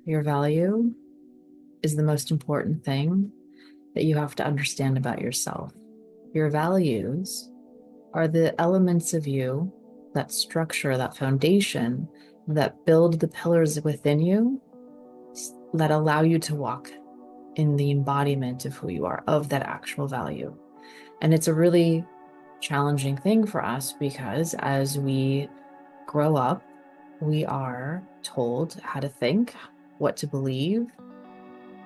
Your value is the most important thing that you have to understand about yourself. Your values are the elements of you, that structure, that foundation, that build the pillars within you that allow you to walk in the embodiment of who you are, of that actual value. And it's a really challenging thing for us because as we grow up, we are told how to think, what to believe,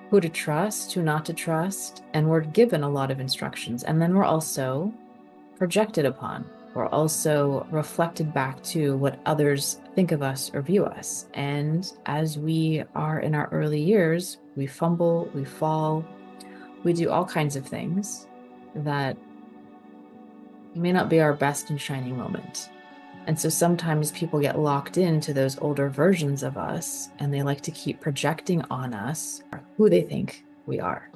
who to trust, who not to trust, and we're given a lot of instructions. And then we're also projected upon. We're also reflected back to what others think of us or view us. And as we are in our early years, we fumble, we fall, we do all kinds of things that may not be our best and shining moment. And so sometimes people get locked into those older versions of us and they like to keep projecting on us who they think we are.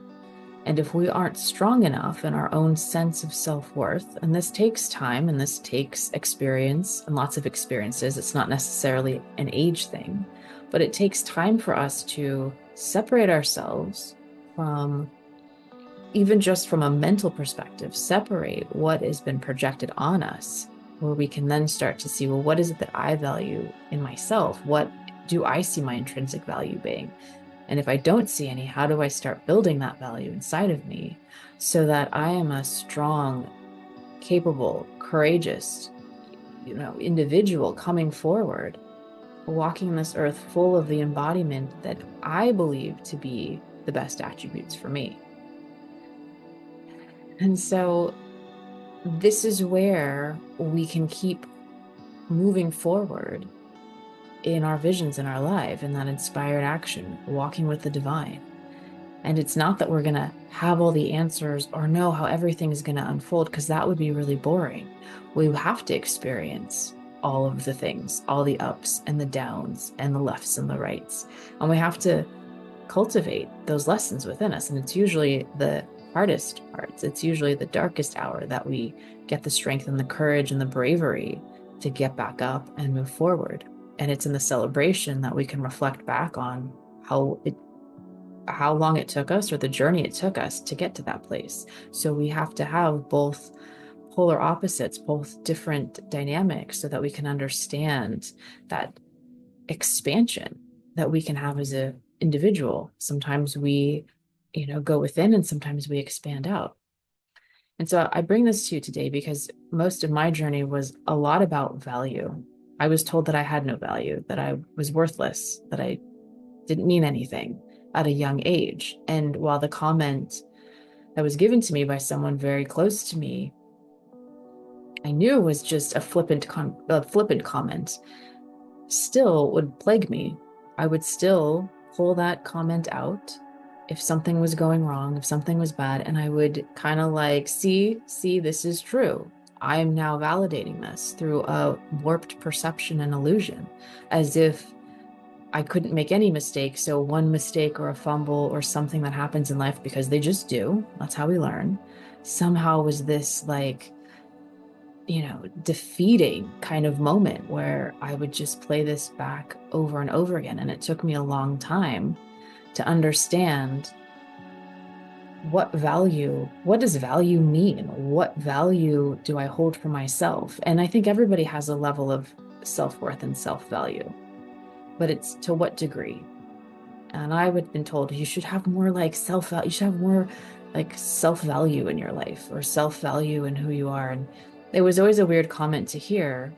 And if we aren't strong enough in our own sense of self-worth, and this takes time and this takes experience and lots of experiences, it's not necessarily an age thing, but it takes time for us to separate ourselves from, even just from a mental perspective, separate what has been projected on us, where we can then start to see, well, what is it that I value in myself? What do I see my intrinsic value being? And if I don't see any, how do I start building that value inside of me so that I am a strong, capable, courageous, individual coming forward, walking this earth full of the embodiment that I believe to be the best attributes for me. And so this is where we can keep moving forward in our visions in our life, in that inspired action, walking with the divine. And it's not that we're going to have all the answers or know how everything is going to unfold, because that would be really boring. We have to experience all of the things, all the ups and the downs and the lefts and the rights. And we have to cultivate those lessons within us. And it's usually the hardest parts. It's usually the darkest hour that we get the strength and the courage and the bravery to get back up and move forward. And it's in the celebration that we can reflect back on how long it took us, or the journey it took us to get to that place. So we have to have both polar opposites, both different dynamics, so that we can understand that expansion that we can have as an individual. Sometimes we, go within, and sometimes we expand out. And so I bring this to you today because most of my journey was a lot about value. I was told that I had no value, that I was worthless, that I didn't mean anything at a young age. And while the comment that was given to me by someone very close to me, I knew was just a flippant comment, still would plague me. I would still pull that comment out if something was going wrong, if something was bad, and I would kind of like, see, this is true. I am now validating this through a warped perception and illusion, as if I couldn't make any mistakes. So one mistake or a fumble or something that happens in life, because they just do, that's how we learn, somehow was this like, defeating kind of moment where I would just play this back over and over again. And it took me a long time to understand what does value mean? What value do I hold for myself? And I think everybody has a level of self-worth and self-value, but it's to what degree? And I would have been told you should have more like self-value, you should have more like self-value in your life, or self-value in who you are. And it was always a weird comment to hear,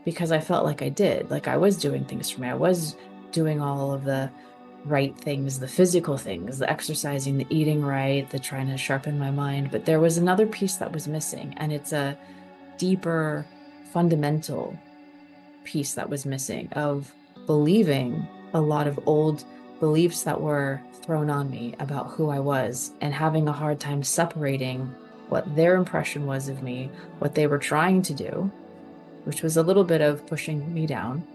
because I felt like I did, like I was doing things for me. I was doing all of the right things, the physical things, the exercising, the eating right, the trying to sharpen my mind. But there was another piece that was missing, and it's a deeper, fundamental piece that was missing, of believing a lot of old beliefs that were thrown on me about who I was, and having a hard time separating what their impression was of me, what they were trying to do, which was a little bit of pushing me down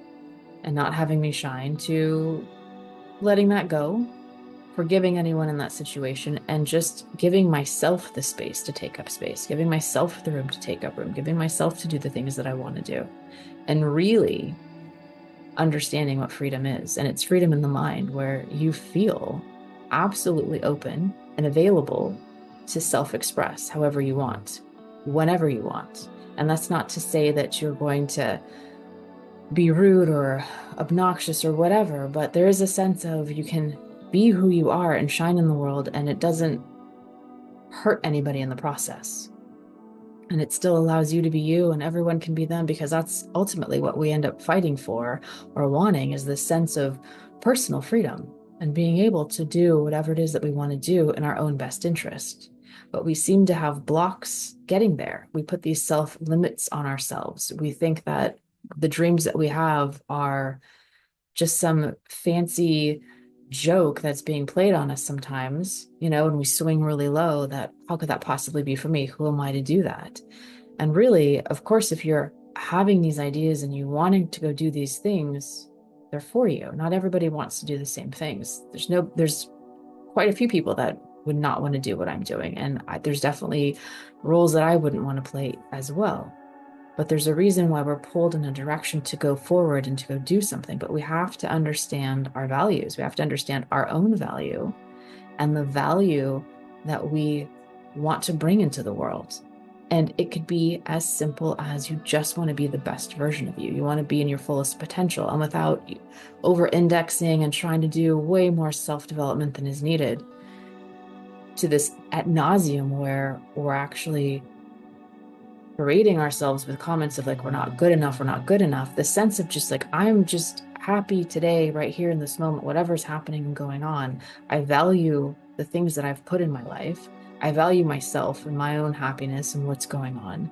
and not having me shine, to letting that go, forgiving anyone in that situation, and just giving myself the space to take up space, giving myself the room to take up room, giving myself to do the things that I want to do. And really understanding what freedom is. And it's freedom in the mind, where you feel absolutely open and available to self-express however you want, whenever you want. And that's not to say that you're going to be rude or obnoxious or whatever, but there is a sense of you can be who you are and shine in the world, and it doesn't hurt anybody in the process. And it still allows you to be you, and everyone can be them, because that's ultimately what we end up fighting for or wanting, is this sense of personal freedom and being able to do whatever it is that we want to do in our own best interest. But we seem to have blocks getting there. We put these self limits on ourselves. We think that the dreams that we have are just some fancy joke that's being played on us sometimes, and we swing really low, that how could that possibly be for me? Who am I to do that? And really, of course, if you're having these ideas and you wanting to go do these things, they're for you. Not everybody wants to do the same things. There's quite a few people that would not want to do what I'm doing. And there's definitely roles that I wouldn't want to play as well. But there's a reason why we're pulled in a direction to go forward and to go do something. But we have to understand our values. We have to understand our own value and the value that we want to bring into the world. And it could be as simple as you just want to be the best version of you. You want to be in your fullest potential, and without over indexing and trying to do way more self-development than is needed, to this ad nauseum where we're actually berating ourselves with comments of like, we're not good enough, we're not good enough. The sense of just like, I'm just happy today, right here in this moment, whatever's happening and going on. I value the things that I've put in my life. I value myself and my own happiness and what's going on.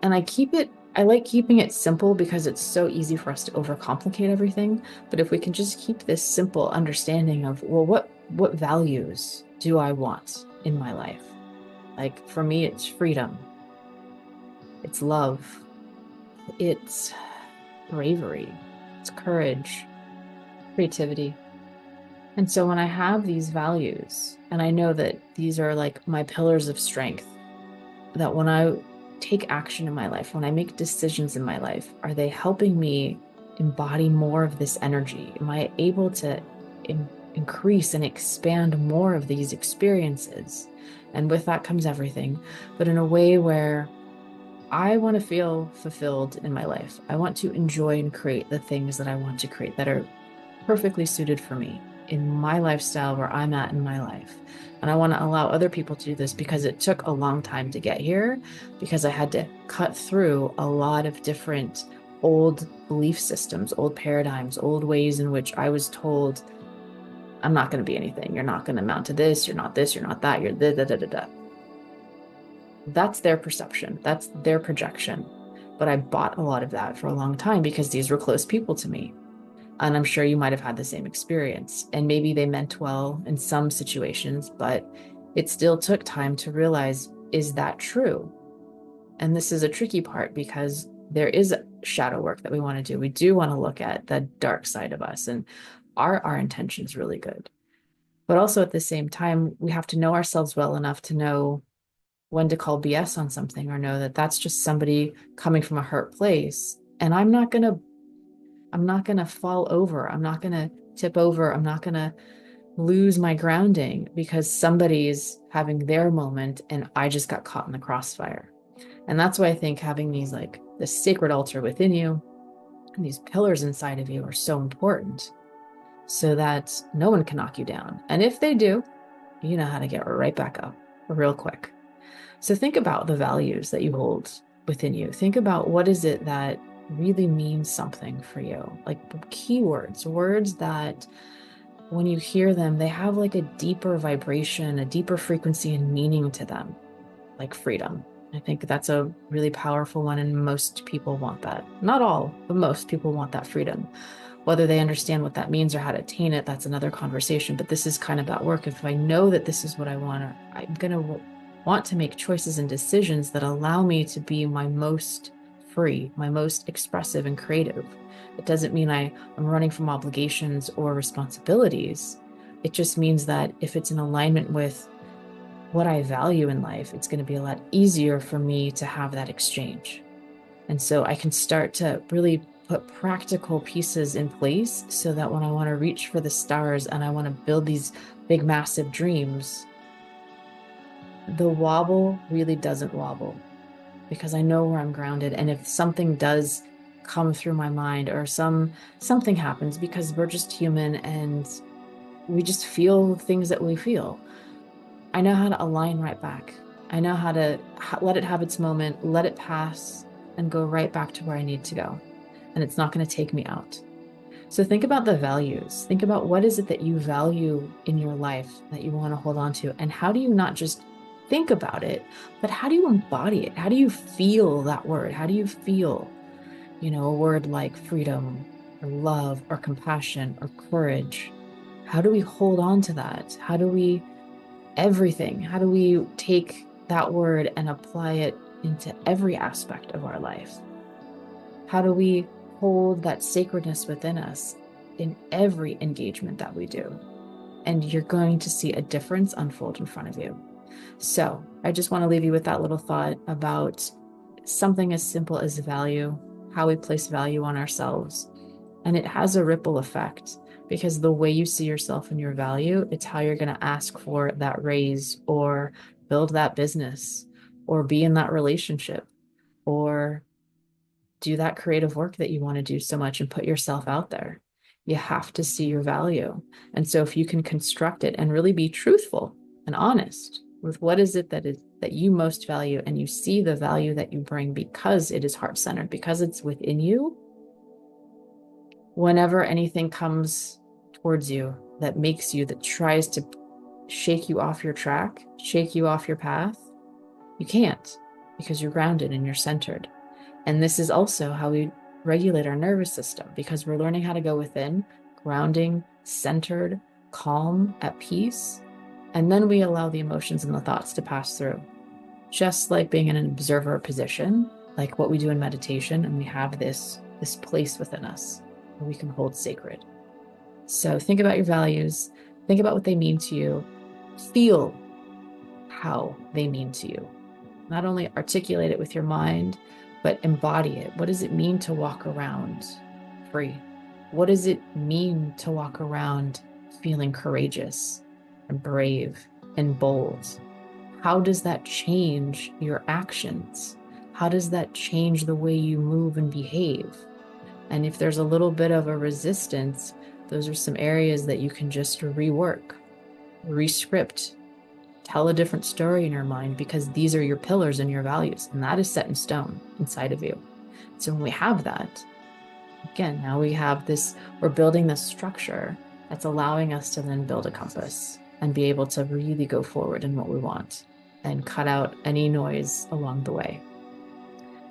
And I like keeping it simple, because it's so easy for us to overcomplicate everything. But if we can just keep this simple understanding of, well, what values do I want in my life? Like for me, it's freedom. It's love. It's bravery. It's courage, creativity. And so when I have these values, and I know that these are like my pillars of strength, that when I take action in my life, when I make decisions in my life, are they helping me embody more of this energy? Am I able to increase and expand more of these experiences? And with that comes everything, but in a way where I want to feel fulfilled in my life. I want to enjoy and create the things that I want to create that are perfectly suited for me in my lifestyle, where I'm at in my life. And I want to allow other people to do this, because it took a long time to get here, because I had to cut through a lot of different old belief systems, old paradigms, old ways in which I was told, I'm not going to be anything. You're not going to amount to this. You're not this. You're not that. You're da da da da da. That's their perception. That's their projection. But I bought a lot of that for a long time, because these were close people to me. And I'm sure you might have had the same experience. And maybe they meant well in some situations, but it still took time to realize, is that true? And this is a tricky part, because there is shadow work that we want to do. We do want to look at the dark side of us, and are our intentions really good? But also at the same time, we have to know ourselves well enough to know when to call BS on something, or know that that's just somebody coming from a hurt place. And I'm not going to fall over. I'm not going to tip over. I'm not going to lose my grounding because somebody's having their moment and I just got caught in the crossfire. And that's why I think having these, like the sacred altar within you and these pillars inside of you, are so important, so that no one can knock you down. And if they do, you know how to get right back up real quick. So think about the values that you hold within you. Think about, what is it that really means something for you? Like keywords, words that when you hear them, they have like a deeper vibration, a deeper frequency and meaning to them, like freedom. I think that's a really powerful one, and most people want that. Not all, but most people want that freedom. Whether they understand what that means or how to attain it, that's another conversation. But this is kind of that work. If I know that this is what I want, I'm going to want to make choices and decisions that allow me to be my most free, my most expressive and creative. It doesn't mean I'm running from obligations or responsibilities. It just means that if it's in alignment with what I value in life, it's going to be a lot easier for me to have that exchange. And so I can start to really put practical pieces in place so that when I want to reach for the stars and I want to build these big, massive dreams, the wobble really doesn't wobble because I know where I'm grounded. And if something does come through my mind or something happens, because we're just human and we just feel things that we feel, I know how to align right back. I know how to let it have its moment, let it pass, and go right back to where I need to go. And it's not going to take me out. So think about the values. Think about what is it that you value in your life that you want to hold on to, and how do you not just think about it, but how do you embody it? How do you feel that word? How do you feel, a word like freedom or love or compassion or courage? How do we hold on to that? How do we take that word and apply it into every aspect of our life? How do we hold that sacredness within us in every engagement that we do? And you're going to see a difference unfold in front of you. So I just want to leave you with that little thought about something as simple as value, how we place value on ourselves. And it has a ripple effect, because the way you see yourself and your value, it's how you're going to ask for that raise or build that business or be in that relationship or do that creative work that you want to do so much and put yourself out there. You have to see your value. And so if you can construct it and really be truthful and honest with what is it that you most value, and you see the value that you bring because it is heart-centered, because it's within you, whenever anything comes towards you that tries to shake you off your track, shake you off your path, you can't, because you're grounded and you're centered. And this is also how we regulate our nervous system, because we're learning how to go within, grounding, centered, calm, at peace. And then we allow the emotions and the thoughts to pass through. Just like being in an observer position, like what we do in meditation, and we have this place within us where we can hold sacred. So think about your values, think about what they mean to you, feel how they mean to you. Not only articulate it with your mind, but embody it. What does it mean to walk around free? What does it mean to walk around feeling courageous and brave and bold? How does that change your actions? How does that change the way you move and behave? And if there's a little bit of a resistance, those are some areas that you can just rework, rescript, tell a different story in your mind, because these are your pillars and your values, and that is set in stone inside of you. So when we have that, again, now we have this, we're building this structure that's allowing us to then build a compass and be able to really go forward in what we want and cut out any noise along the way.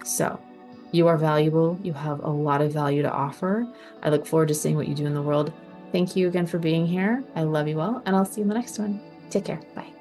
So you are valuable. You have a lot of value to offer. I look forward to seeing what you do in the world. Thank you again for being here. I love you all, and I'll see you in the next one. Take care. Bye.